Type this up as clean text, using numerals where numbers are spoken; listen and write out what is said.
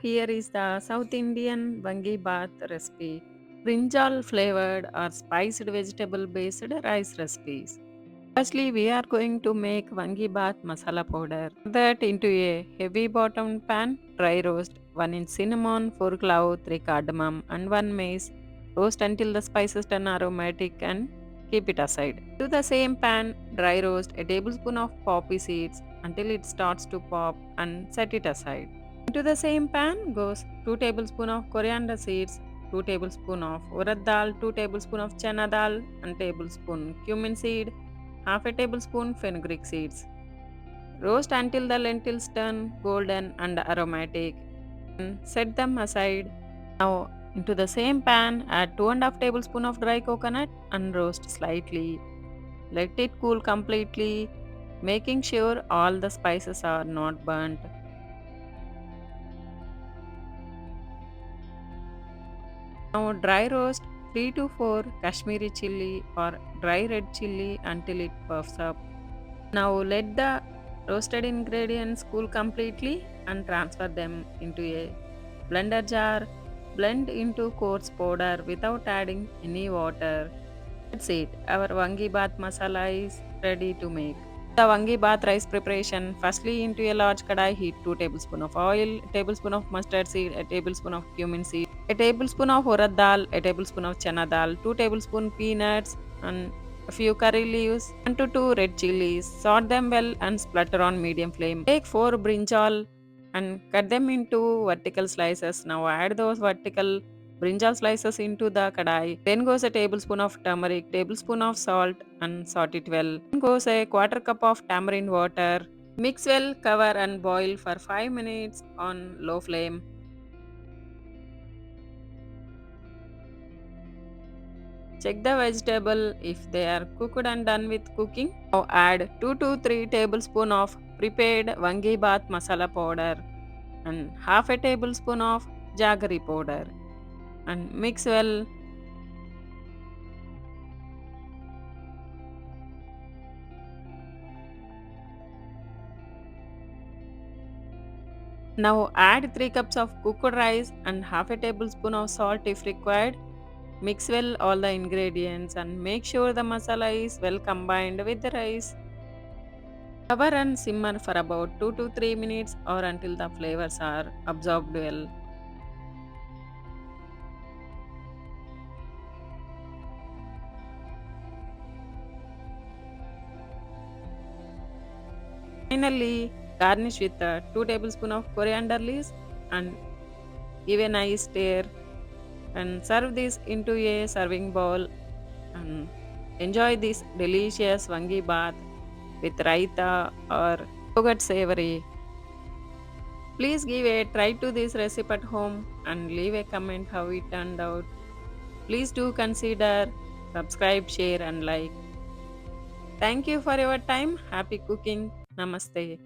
here is the South Indian Vangi Bath recipe. Brinjal flavored or spiced vegetable based rice recipes. Firstly, we are going to make Vangi Bath masala powder. Pour that into a heavy bottomed pan, dry roast 1 inch cinnamon, 4 cloves, 3 cardamom, and 1 mace. Roast until the spices turn aromatic and keep it aside. To the same pan, dry roast a tablespoon of poppy seeds until it starts to pop and set it aside. Into the same pan goes 2 tablespoons of coriander seeds, 2 tablespoons of urad dal, 2 tablespoons of chana dal, and tablespoon cumin seed, half a tablespoon fenugreek seeds. Roast until the lentils turn golden and aromatic and set them aside. Now into the same pan add 2.5 tablespoons of dry coconut and roast slightly. Let it cool completely, making sure all the spices are not burnt. Now dry roast 3 to 4 Kashmiri chili or dry red chili until it puffs up. Now let the roasted ingredients cool completely and transfer them into a blender jar. Blend into coarse powder without adding any water. That's it. Our Vangi Bath masala is ready to make. The Vangi Bath rice preparation. Firstly, into a large kadai, heat 2 tablespoons of oil, a tablespoon of mustard seed, a tablespoon of cumin seed, a tablespoon of urad dal, a tablespoon of chana dal, 2 tablespoon peanuts, and a few curry leaves, 1 to 2 red chilies. Sort them well and splatter on medium flame. Take 4 brinjal and cut them into vertical slices. Now add those vertical brinjal slices into the kadai. Then goes a tablespoon of turmeric, tablespoon of salt and sort it well. Then goes a quarter cup of tamarind water. Mix well, cover and boil for 5 minutes on low flame. Check the vegetable if they are cooked and done with cooking. Now add 2 to 3 tablespoon of prepared Vangi Bath masala powder and half a tablespoon of jaggery powder and mix well. Now add 3 cups of cooked rice and half a tablespoon of salt if required. Mix well all the ingredients and make sure the masala is well combined with the rice. Cover and simmer for about 2 to 3 minutes or until the flavors are absorbed well. Finally, garnish with 2 tablespoons of coriander leaves and give a nice stir and serve this into a serving bowl and enjoy this delicious Vangi bath with raita or yogurt savory. Please give a try to this recipe at home and leave a comment how it turned out. Please do consider subscribe, share and like. Thank you for your time. Happy cooking. Namaste.